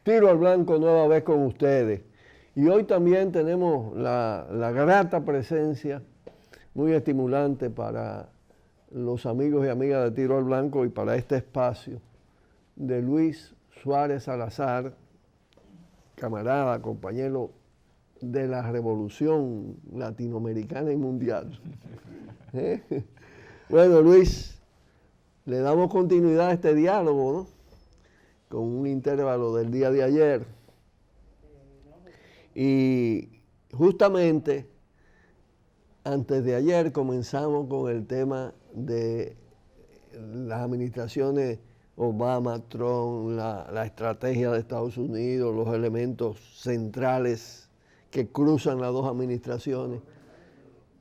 Tiro al Blanco nueva vez con ustedes. Y hoy también tenemos la grata presencia, muy estimulante para los amigos y amigas de Tiro al Blanco y para este espacio, de Luis Suárez Salazar, camarada, compañero de la revolución latinoamericana y mundial. Bueno, Luis, le damos continuidad a este diálogo, ¿no? Con un intervalo del día de ayer. Y justamente antes de ayer comenzamos con el tema de las administraciones Obama, Trump, la estrategia de Estados Unidos, los elementos centrales que cruzan las dos administraciones.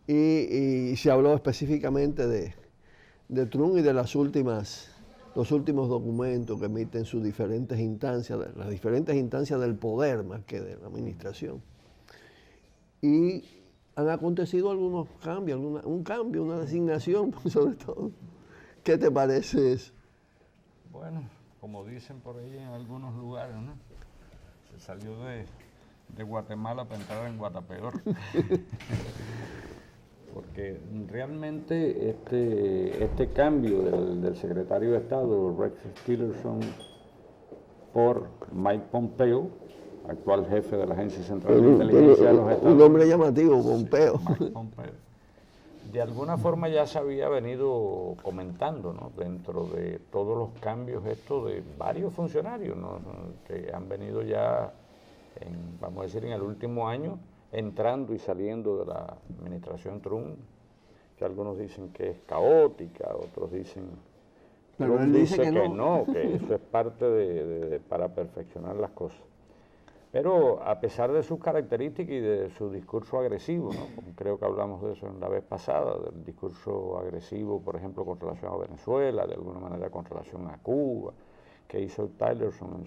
Y se habló específicamente de Trump y de los últimos documentos que emiten sus diferentes instancias, las diferentes instancias del poder más que de la administración. Y han acontecido algunos cambios, una designación sobre todo. ¿Qué te parece eso? Bueno, como dicen por ahí en algunos lugares, ¿no? Se salió de Guatemala para entrar en Guatapeor. Porque realmente este cambio del secretario de Estado, Rex Tillerson, por Mike Pompeo, actual jefe de la Agencia Central de Inteligencia de los Estados Unidos. Un nombre llamativo, Pompeo. Mike Pompeo. De alguna forma ya se había venido comentando, ¿no? Dentro de todos los cambios estos de varios funcionarios, ¿no? Que han venido ya, vamos a decir, en el último año, entrando y saliendo de la administración Trump, que algunos dicen que es caótica, otros dicen... Pero él dice que no, que eso es parte para perfeccionar las cosas. Pero a pesar de sus características y de su discurso agresivo, ¿no? Creo que hablamos de eso en la vez pasada, del discurso agresivo, por ejemplo, con relación a Venezuela, de alguna manera con relación a Cuba, que hizo Tillerson,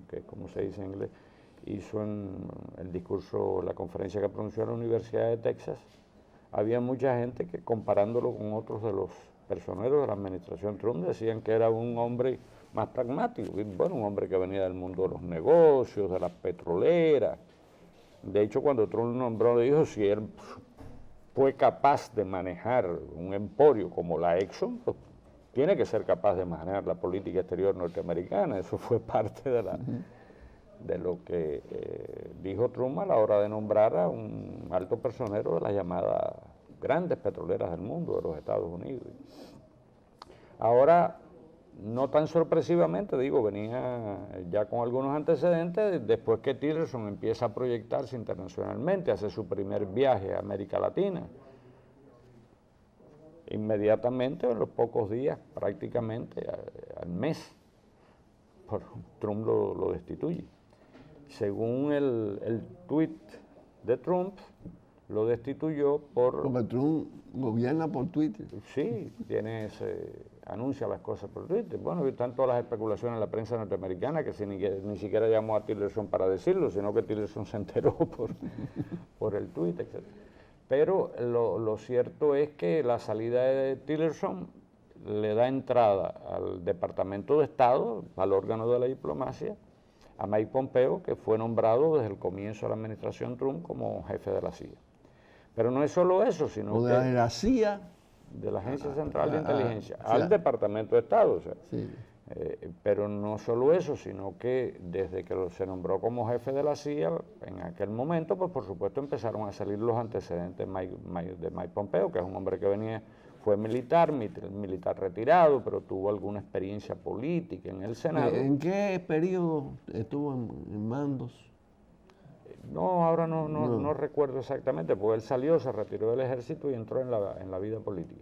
que es como se dice en inglés, hizo en el discurso, la conferencia que pronunció en la Universidad de Texas. Había mucha gente que, comparándolo con otros de los personeros de la administración Trump, decían que era un hombre más pragmático, y bueno, un hombre que venía del mundo de los negocios, de las petroleras. De hecho, cuando Trump lo nombró, dijo, si él fue capaz de manejar un emporio como la Exxon, pues tiene que ser capaz de manejar la política exterior norteamericana. Eso fue parte de lo que dijo Trump a la hora de nombrar a un alto personero de las llamadas grandes petroleras del mundo, de los Estados Unidos. Ahora, no tan sorpresivamente, digo, venía ya con algunos antecedentes, después que Tillerson empieza a proyectarse internacionalmente, hace su primer viaje a América Latina. Inmediatamente, en los pocos días, prácticamente al mes, Trump lo destituye. Según el tuit de Trump, lo destituyó por... Porque Trump gobierna por Twitter. Sí, anuncia las cosas por Twitter. Bueno, y están todas las especulaciones en la prensa norteamericana que ni siquiera llamó a Tillerson para decirlo, sino que Tillerson se enteró por el tuit, etc. Pero lo cierto es que la salida de Tillerson le da entrada al Departamento de Estado, al órgano de la diplomacia, a Mike Pompeo, que fue nombrado desde el comienzo de la administración Trump como jefe de la CIA. Pero no es solo eso, sino que... de la CIA. De la Agencia Central de Inteligencia, al Departamento de Estado. O sea, sí. Pero no solo eso, sino que desde que se nombró como jefe de la CIA, en aquel momento, pues por supuesto empezaron a salir los antecedentes de Mike Pompeo, que es un hombre que fue militar retirado, pero tuvo alguna experiencia política en el Senado. ¿En qué periodo estuvo en mandos? No, ahora no recuerdo exactamente, porque él salió, se retiró del ejército y entró en la vida política.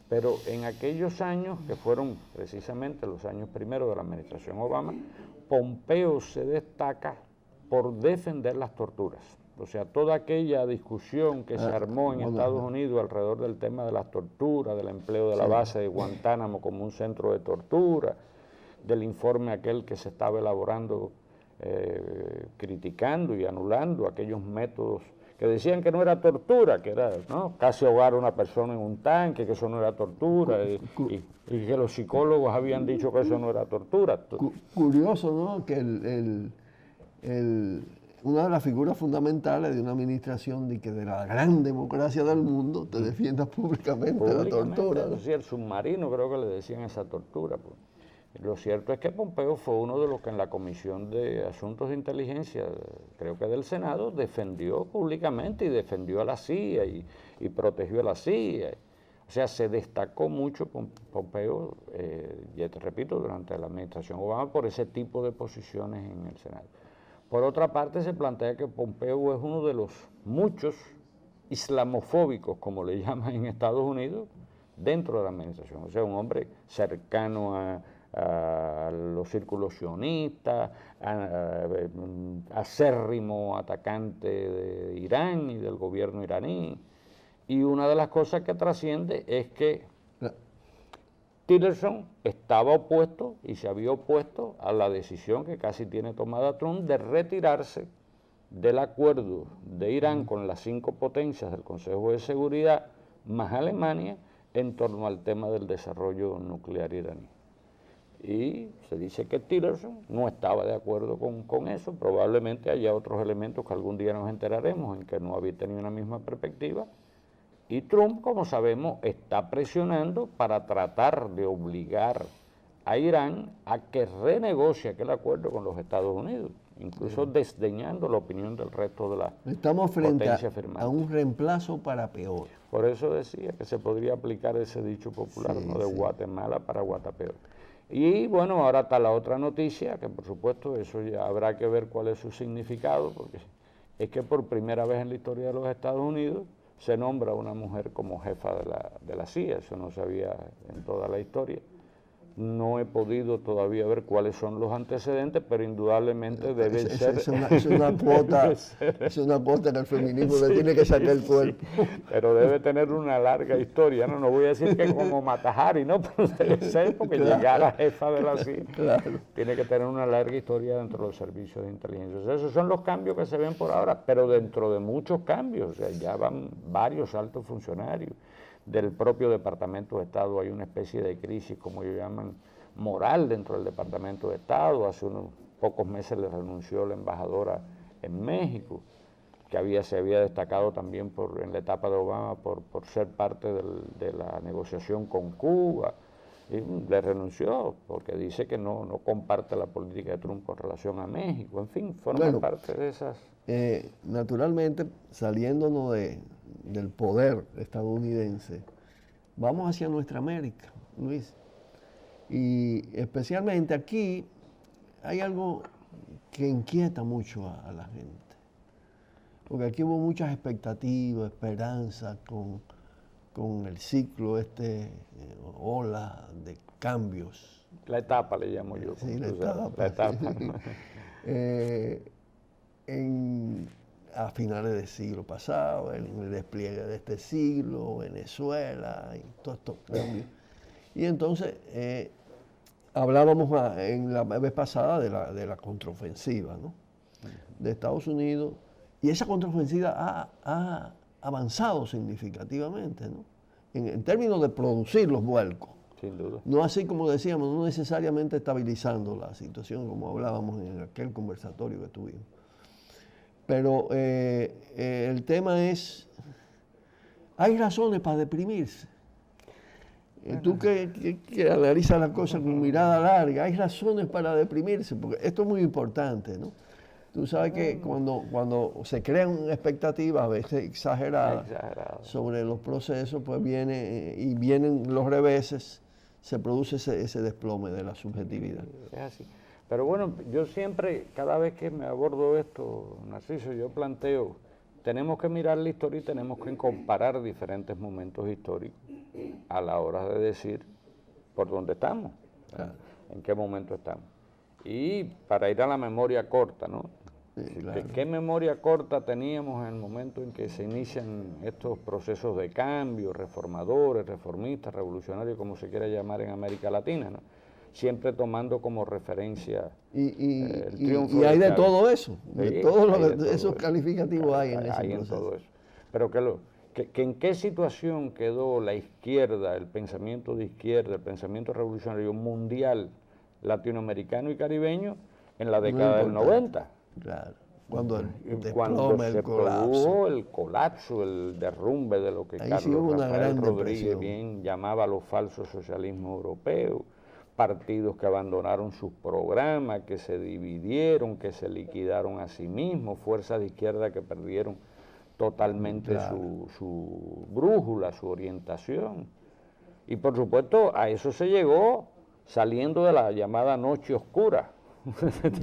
Pero en aquellos años, que fueron precisamente los años primeros de la administración Obama, Pompeo se destaca por defender las torturas. O sea, toda aquella discusión que se armó en Estados Unidos alrededor del tema de las torturas, del empleo de la base de Guantánamo como un centro de tortura, del informe aquel que se estaba elaborando criticando y anulando aquellos métodos que decían que no era tortura, que era, ¿no?, casi ahogar a una persona en un tanque, que eso no era tortura, y que los psicólogos habían dicho que eso no era tortura. Curioso, ¿no?, que una de las figuras fundamentales de una administración de la gran democracia del mundo te defienda públicamente la tortura, ¿no? Sí, el submarino creo que le decían esa tortura, pues. Lo cierto es que Pompeo fue uno de los que en la Comisión de Asuntos de Inteligencia, creo que del Senado, defendió públicamente y defendió a la CIA y protegió a la CIA. O sea, se destacó mucho Pompeo, ya te repito, durante la administración Obama por ese tipo de posiciones en el Senado. Por otra parte, se plantea que Pompeo es uno de los muchos islamofóbicos, como le llaman en Estados Unidos, dentro de la administración. O sea, un hombre cercano a los círculos sionistas, acérrimo atacante de Irán y del gobierno iraní. Y una de las cosas que trasciende es que Tillerson estaba opuesto y se había opuesto a la decisión que casi tiene tomada Trump de retirarse del acuerdo de Irán con las 5 potencias del Consejo de Seguridad, más Alemania, en torno al tema del desarrollo nuclear iraní. Y se dice que Tillerson no estaba de acuerdo con eso, probablemente haya otros elementos que algún día nos enteraremos en que no había tenido una misma perspectiva, y Trump, como sabemos, está presionando para tratar de obligar a Irán a que renegocie aquel acuerdo con los Estados Unidos, incluso desdeñando la opinión del resto de la Estamos frente potencia firmante. a un reemplazo para peor. Por eso decía que se podría aplicar ese dicho popular, Sí, ¿no?, de sí. Guatemala para Guatapeor. Y bueno, ahora está la otra noticia, que por supuesto eso ya habrá que ver cuál es su significado, porque es que por primera vez en la historia de los Estados Unidos se nombra a una mujer como jefa de la CIA, eso no se había en toda la historia. No he podido todavía ver cuáles son los antecedentes, pero indudablemente deben ser... Es una cuota, es una cuota que el feminismo le tiene que sacar el cuerpo. Pero debe tener una larga historia, ¿no? No voy a decir que como Matajari, ¿no? Pero debe ser porque llegar a jefa de la CIA tiene que tener una larga historia dentro de los servicios de inteligencia. O sea, esos son los cambios que se ven por ahora, pero dentro de muchos cambios, o sea, ya van varios altos funcionarios. Del propio Departamento de Estado hay una especie de crisis, como ellos llaman, moral dentro del Departamento de Estado. Hace unos pocos meses le renunció la embajadora en México, que se había destacado también en la etapa de Obama por ser parte de la negociación con Cuba. Y le renunció porque dice que no comparte la política de Trump con relación a México. En fin, forma parte de esas... Naturalmente, saliéndonos del poder estadounidense, vamos hacia nuestra América, Luis. Y especialmente aquí hay algo que inquieta mucho a la gente. Porque aquí hubo muchas expectativas, esperanzas con el ciclo, ola de cambios. La etapa le llamo yo. Sí, la etapa. La etapa. A finales del siglo pasado, en el despliegue de este siglo, Venezuela y todos estos cambios. Y entonces hablábamos en la vez pasada de la contraofensiva, ¿no?, de Estados Unidos, y esa contraofensiva ha avanzado significativamente, ¿no?, en términos de producir los vuelcos. Sin duda. No así como decíamos, no necesariamente estabilizando la situación como hablábamos en aquel conversatorio que tuvimos. Pero el tema es, hay razones para deprimirse. Tú que analizas las cosas con mirada larga, hay razones para deprimirse, porque esto es muy importante, ¿no? Tú sabes que cuando se crean expectativas, a veces exageradas, sobre los procesos, pues vienen los reveses, se produce ese desplome de la subjetividad. Es así. Pero bueno, yo siempre, cada vez que me abordo esto, Narciso, yo planteo, tenemos que mirar la historia y tenemos que comparar diferentes momentos históricos a la hora de decir por dónde estamos, en qué momento estamos. Y para ir a la memoria corta, ¿no? Sí, claro. ¿Qué memoria corta teníamos en el momento en que se inician estos procesos de cambio, reformadores, reformistas, revolucionarios, como se quiera llamar en América Latina, ¿no? siempre tomando como referencia el Y triunfo hay de Chávez. todo eso, de Sí, todos hay de todo esos eso. calificativos hay en ese Hay en proceso. todo eso. Pero que en qué situación quedó la izquierda, el pensamiento de izquierda, el pensamiento revolucionario mundial, latinoamericano y caribeño en la Muy década del importante. 90. Claro, cuando el Cuando desplome, se el colapso. produjo el colapso, el derrumbe de lo que Ahí sí Carlos hubo una Rafael gran Rodríguez depresión. bien llamaba los falsos socialismos europeos, partidos que abandonaron sus programas, que se dividieron, que se liquidaron a sí mismos, fuerzas de izquierda que perdieron totalmente Claro. su brújula, su orientación. Y por supuesto a eso se llegó saliendo de la llamada noche oscura,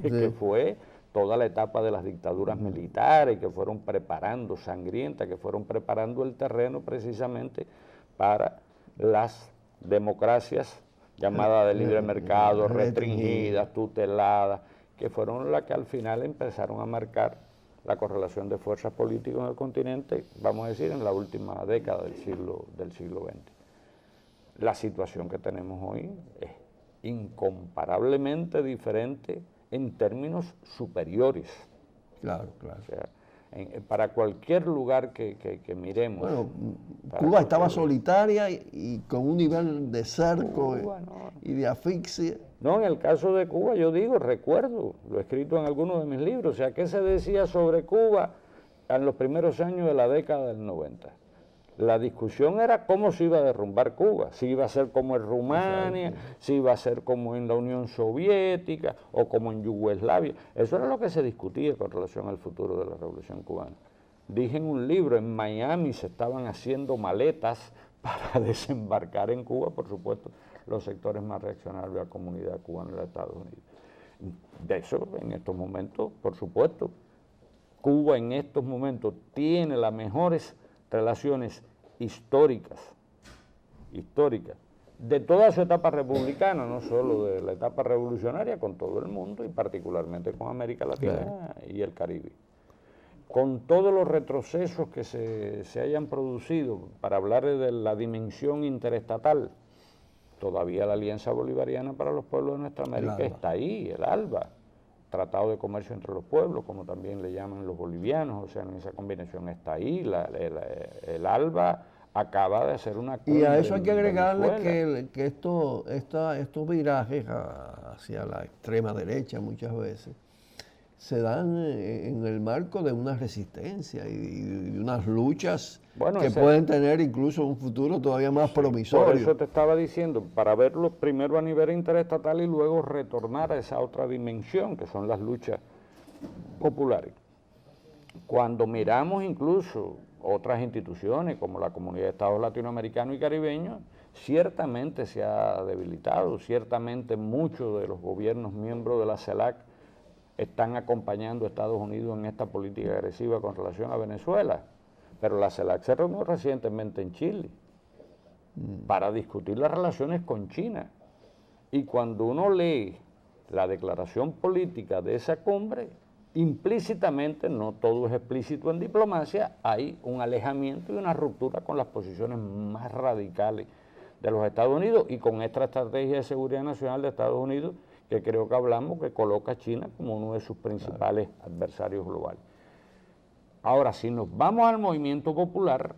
que fue toda la etapa de las dictaduras militares que fueron preparando, sangrientas, que fueron preparando el terreno precisamente para las democracias llamadas de libre mercado, restringidas, tuteladas, que fueron las que al final empezaron a marcar la correlación de fuerzas políticas en el continente, vamos a decir, en la última década del siglo XX. La situación que tenemos hoy es incomparablemente diferente en términos superiores. Claro, claro. O sea, para cualquier lugar que miremos. Bueno, Cuba estaba solitaria y con un nivel de cerco y de asfixia. No, en el caso de Cuba, yo digo, recuerdo, lo he escrito en algunos de mis libros, o sea, ¿qué se decía sobre Cuba en los primeros años de la década del 90? La discusión era cómo se iba a derrumbar Cuba, si iba a ser como en Rumania, si iba a ser como en la Unión Soviética o como en Yugoslavia. Eso era lo que se discutía con relación al futuro de la Revolución Cubana. Dije en un libro, en Miami se estaban haciendo maletas para desembarcar en Cuba, por supuesto, los sectores más reaccionarios de la comunidad cubana de los Estados Unidos. De eso, en estos momentos, por supuesto, Cuba en estos momentos tiene las mejores relaciones históricas, de toda su etapa republicana, no solo de la etapa revolucionaria, con todo el mundo y particularmente con América Latina y el Caribe. Con todos los retrocesos que se hayan producido, para hablar de la dimensión interestatal, todavía la Alianza Bolivariana para los Pueblos de Nuestra América está ahí, el ALBA, Tratado de Comercio entre los Pueblos, como también le llaman los bolivianos, o sea, en esa combinación está ahí, el ALBA acaba de hacer una cumbre. Y a eso hay que agregarle que estos virajes hacia la extrema derecha muchas veces se dan en el marco de una resistencia y unas luchas que pueden tener incluso un futuro todavía más promisorio. Por eso te estaba diciendo, para verlo primero a nivel interestatal y luego retornar a esa otra dimensión que son las luchas populares. Cuando miramos incluso otras instituciones como la Comunidad de Estados Latinoamericanos y Caribeños, ciertamente se ha debilitado, ciertamente muchos de los gobiernos miembros de la CELAC están acompañando a Estados Unidos en esta política agresiva con relación a Venezuela. Pero la CELAC se reunió recientemente en Chile para discutir las relaciones con China. Y cuando uno lee la declaración política de esa cumbre, implícitamente, no todo es explícito en diplomacia, hay un alejamiento y una ruptura con las posiciones más radicales de los Estados Unidos y con esta estrategia de seguridad nacional de Estados Unidos, que creo que hablamos, que coloca a China como uno de sus principales adversarios globales. Ahora, si nos vamos al movimiento popular,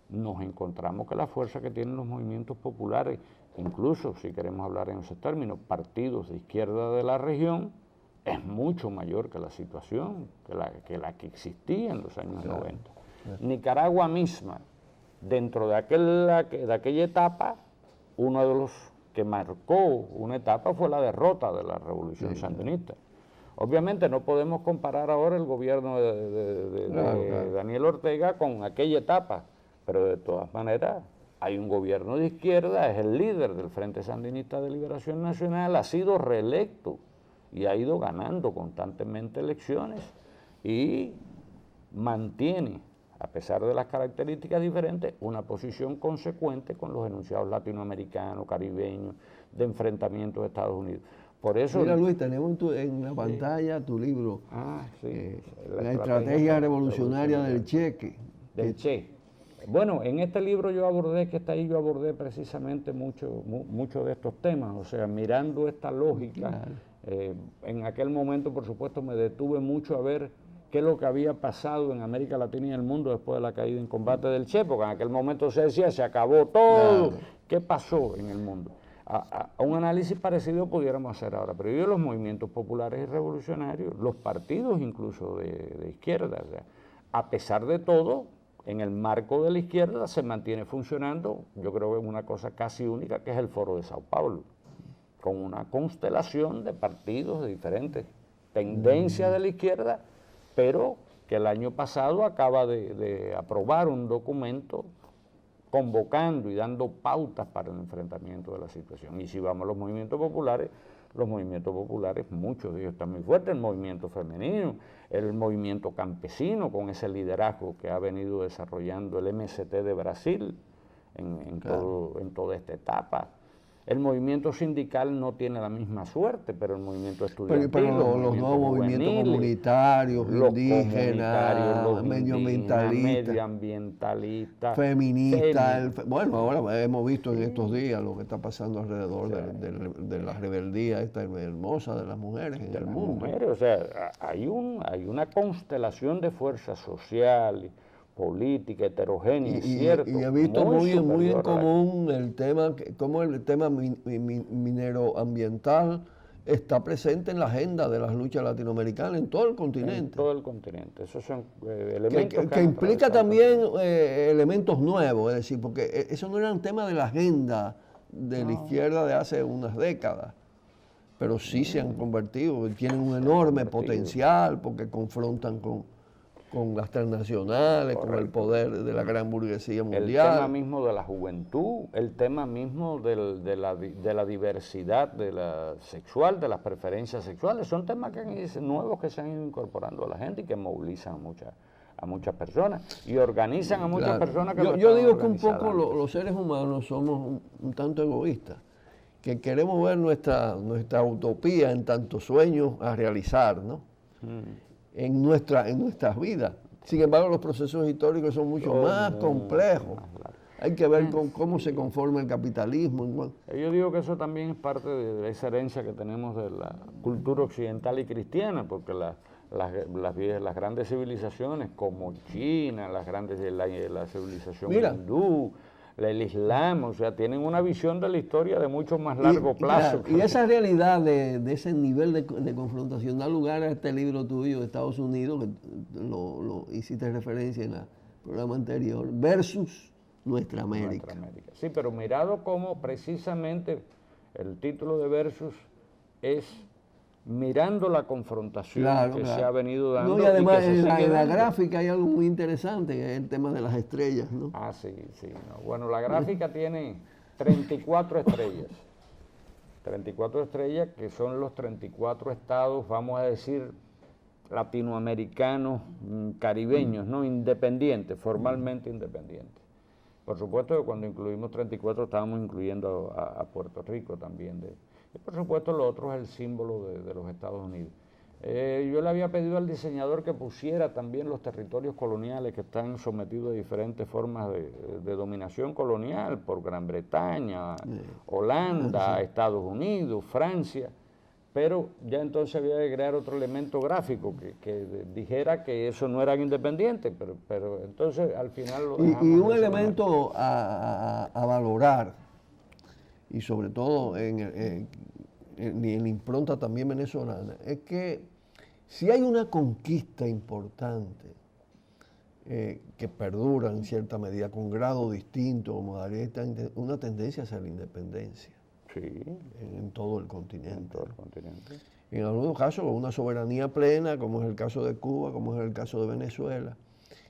nos encontramos que la fuerza que tienen los movimientos populares, incluso si queremos hablar en esos términos, partidos de izquierda de la región, es mucho mayor que la situación, que la que existía en los años 90. Nicaragua misma, dentro de aquella etapa, uno de los que marcó una etapa fue la derrota de la revolución sandinista. Obviamente no podemos comparar ahora el gobierno de Daniel Ortega con aquella etapa, pero de todas maneras hay un gobierno de izquierda, es el líder del Frente Sandinista de Liberación Nacional, ha sido reelecto y ha ido ganando constantemente elecciones y mantiene, a pesar de las características diferentes, una posición consecuente con los enunciados latinoamericanos, caribeños, de enfrentamiento de Estados Unidos. Por eso, mira, Luis, tenemos en la pantalla tu libro, la estrategia revolucionaria del Che. Del Che. Bueno, en este libro yo abordé precisamente mucho de estos temas, o sea, mirando esta lógica. Claro. En aquel momento, por supuesto, me detuve mucho a ver qué es lo que había pasado en América Latina y en el mundo después de la caída en combate del Che, porque en aquel momento se decía, se acabó todo. Claro. ¿Qué pasó en el mundo? A un análisis parecido pudiéramos hacer ahora, pero yo los movimientos populares y revolucionarios, los partidos incluso de izquierda, o sea, a pesar de todo, en el marco de la izquierda se mantiene funcionando, yo creo que es una cosa casi única, que es el Foro de Sao Paulo, con una constelación de partidos de diferentes tendencias de la izquierda, pero que el año pasado acaba de aprobar un documento convocando y dando pautas para el enfrentamiento de la situación. Y si vamos a los movimientos populares, muchos de ellos están muy fuertes, el movimiento femenino, el movimiento campesino, con ese liderazgo que ha venido desarrollando el MST de Brasil en toda esta etapa. El movimiento sindical no tiene la misma suerte, pero el movimiento estudiantil, pero los nuevos movimientos comunitarios, indígenas, medioambientalistas, feministas. Bueno, ahora hemos visto en estos días lo que está pasando alrededor de la rebeldía esta hermosa de las mujeres en el mundo. O sea, hay una constelación de fuerzas sociales, política, heterogénea, cierto. Y he visto muy en común el tema, cómo el tema mineroambiental está presente en la agenda de las luchas latinoamericanas en todo el continente. En todo el continente. Esos son elementos que implica también elementos nuevos, es decir, porque eso no era un tema de la agenda de la izquierda de hace unas décadas, pero sí se han convertido, tienen un enorme potencial porque confrontan con las transnacionales, con el poder de la gran burguesía mundial. El tema mismo de la juventud, el tema mismo de la diversidad de la sexual, de las preferencias sexuales, son temas nuevos que se han ido incorporando a la gente y que movilizan a muchas personas y organizan a muchas personas que yo digo que un poco los seres humanos somos un tanto egoístas, que queremos ver nuestra utopía en tantos sueños a realizar, ¿no? En nuestras vidas. Sin embargo, los procesos históricos son mucho más complejos. Hay que ver cómo se conforma el capitalismo. Yo digo que eso también es parte de esa herencia que tenemos de la cultura occidental y cristiana, porque las grandes civilizaciones como China, la civilización hindú, el Islam, o sea, tienen una visión de la historia de mucho más largo plazo. Y esa realidad de ese nivel de confrontación da lugar a este libro tuyo de Estados Unidos, que lo hiciste referencia en el programa anterior, versus Nuestra América. Sí, pero mirado como precisamente el título de Versus es mirando la confrontación que se ha venido dando. No, y además en la gráfica hay algo muy interesante, que es el tema de las estrellas, ¿no? Sí. No. Bueno, la gráfica tiene 34 estrellas. 34 estrellas que son los 34 estados, vamos a decir, latinoamericanos, caribeños, ¿no? Independientes, formalmente independientes. Por supuesto que cuando incluimos 34 estábamos incluyendo a Puerto Rico también. Y por supuesto lo otro es el símbolo de los Estados Unidos. Yo le había pedido al diseñador que pusiera también los territorios coloniales que están sometidos a diferentes formas de dominación colonial por Gran Bretaña, Holanda, Estados Unidos, Francia, pero ya entonces había que crear otro elemento gráfico que dijera que eso no eran independientes, pero entonces al final lo dejamos. Y un elemento a valorar, y sobre todo en la impronta también venezolana, es que si hay una conquista importante que perdura en cierta medida con grado distinto o modalidad, una tendencia hacia la independencia. Sí. En todo el continente. En todo el continente. En algunos casos una soberanía plena, como es el caso de Cuba, como es el caso de Venezuela,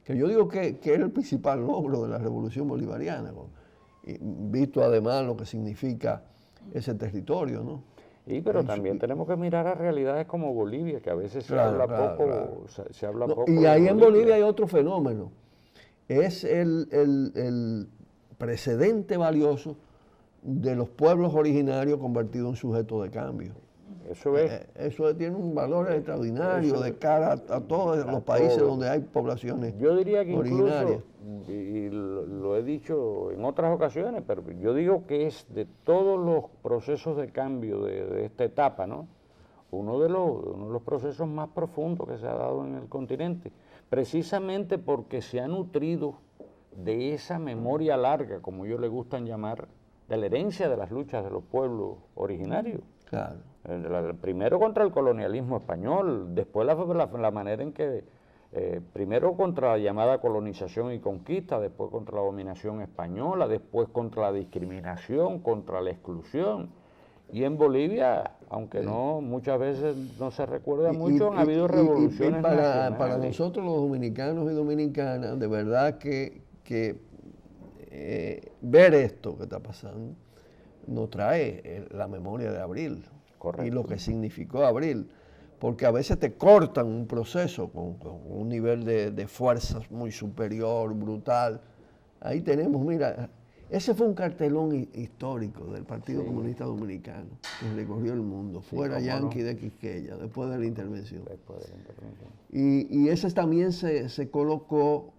que yo digo que es el principal logro de la revolución bolivariana, visto además lo que significa ese territorio, ¿no? Pero también tenemos que mirar a realidades como Bolivia, que a veces se habla poco. Se habla poco. Y ahí en Bolivia hay otro fenómeno. Es el precedente valioso de los pueblos originarios convertidos en sujetos de cambio. Eso tiene un valor extraordinario de cara a todos los países donde hay poblaciones yo diría que originarias. Incluso, y lo he dicho en otras ocasiones, pero yo digo que es de todos los procesos de cambio de esta etapa, ¿no? Uno de los procesos más profundos que se ha dado en el continente, precisamente porque se ha nutrido de esa memoria larga, como ellos le gustan llamar, de la herencia de las luchas de los pueblos originarios. Claro. Primero contra el colonialismo español, después la manera en que, primero contra la llamada colonización y conquista, después contra la dominación española, después contra la discriminación, contra la exclusión. Y en Bolivia, aunque no muchas veces no se recuerda mucho, han habido revoluciones nacionales. Para nosotros los dominicanos y dominicanas, de verdad que ver esto que está pasando nos trae la memoria de Abril. Correcto. Y lo que significó Abril, porque a veces te cortan un proceso con un nivel de fuerzas muy superior, brutal. Ahí tenemos, mira, ese fue un cartelón histórico del Partido Comunista Dominicano, que recorrió el mundo, fuera Yanqui de Quisqueya, después de la intervención. Y ese también se colocó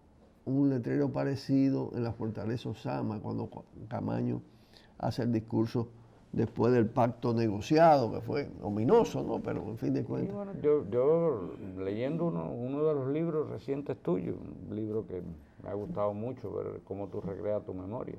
un letrero parecido en la Fortaleza Osama, cuando Camaño hace el discurso después del pacto negociado, que fue ominoso, ¿no? Pero en fin de cuentas. Bueno, yo leyendo uno de los libros recientes tuyos, un libro que me ha gustado mucho, ver cómo tú recreas tu memoria.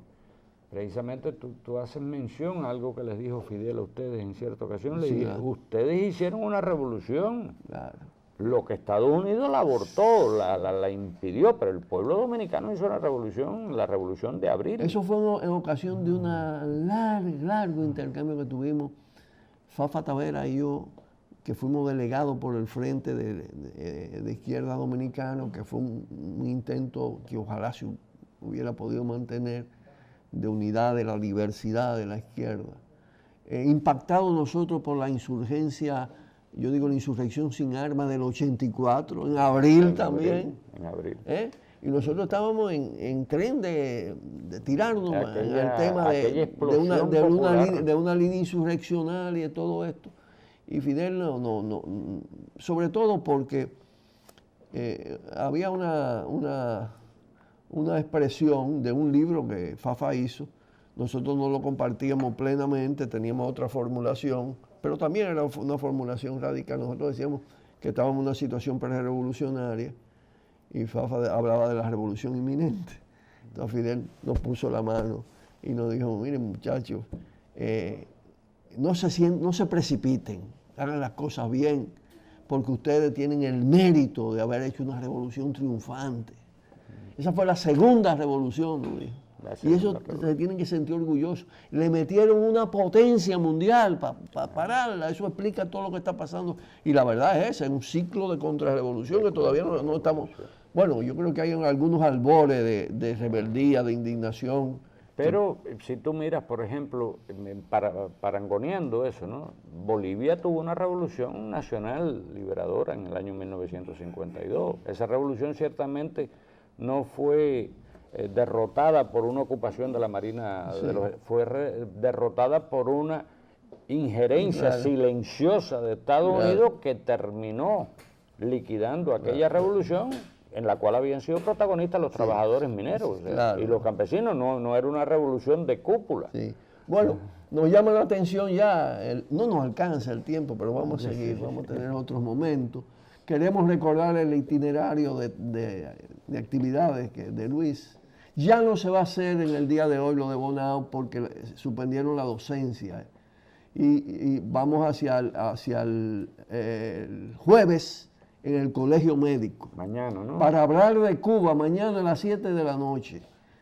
Precisamente tú haces mención a algo que les dijo Fidel a ustedes en cierta ocasión. Le dije, ustedes hicieron una revolución. Claro. Lo que Estados Unidos la abortó, la impidió, pero el pueblo dominicano hizo la revolución de Abril. Eso fue en ocasión de un largo intercambio que tuvimos Fafa Tavera y yo, que fuimos delegados por el Frente de Izquierda Dominicano, que fue un intento que ojalá se hubiera podido mantener, de unidad de la diversidad de la izquierda. Impactados nosotros por la insurgencia, yo digo la insurrección sin armas del 84, en abril también. En abril. Y nosotros estábamos en tren de tirarnos en el tema de una línea insurreccional y de todo esto. Y Fidel no sobre todo porque había una expresión de un libro que Fafa hizo. Nosotros no lo compartíamos plenamente, teníamos otra formulación, pero también era una formulación radical. Nosotros decíamos que estábamos en una situación pre-revolucionaria y Fafa hablaba de la revolución inminente. Entonces Fidel nos puso la mano y nos dijo, miren muchachos, no se precipiten, hagan las cosas bien, porque ustedes tienen el mérito de haber hecho una revolución triunfante. Esa fue la segunda revolución, Luis. Y eso se tienen que sentir orgullosos. Le metieron una potencia mundial para pararla. Eso explica todo lo que está pasando. Y la verdad es esa, es un ciclo de contrarrevolución que todavía no estamos... Bueno, yo creo que hay algunos albores de rebeldía, de indignación. Pero si tú miras, por ejemplo, parangoneando eso, ¿no? Bolivia tuvo una revolución nacional liberadora en el año 1952. Esa revolución ciertamente no fue derrotada por una ocupación de la Marina, fue derrotada por una injerencia silenciosa de Estados Unidos que terminó liquidando aquella revolución en la cual habían sido protagonistas los trabajadores mineros y los campesinos. No era una revolución de cúpula. Sí. Bueno, nos llama la atención ya, no nos alcanza el tiempo, pero vamos a seguir, vamos a tener otros momentos. Queremos recordar el itinerario de actividades de Luis. Ya no se va a hacer en el día de hoy lo de Bonao porque suspendieron la docencia. Y vamos hacia el jueves en el Colegio Médico. Mañana, ¿no? Para hablar de Cuba, mañana a las 7 de la noche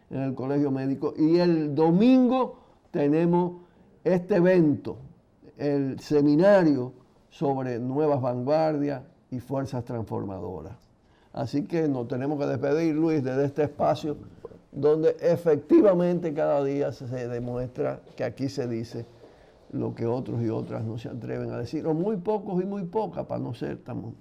en el Colegio Médico. Y el domingo tenemos este evento, el seminario sobre nuevas vanguardias y fuerzas transformadoras. Así que nos tenemos que despedir, Luis, desde este espacio donde efectivamente cada día se demuestra que aquí se dice lo que otros y otras no se atreven a decir, o muy pocos y muy pocas, para no ser tan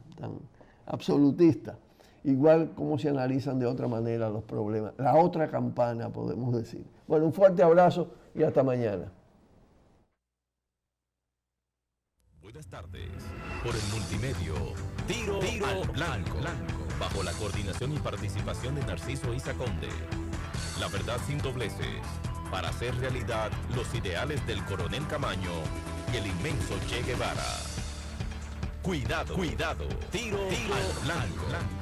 absolutistas. Igual como se analizan de otra manera los problemas. La otra campana, podemos decir. Bueno, un fuerte abrazo y hasta mañana. Buenas tardes. Por el multimedio, Tiro al Blanco, bajo la coordinación y participación de Narciso Isa Conde. La verdad sin dobleces, para hacer realidad los ideales del Coronel Camaño y el inmenso Che Guevara. Cuidado, Tiro al Blanco.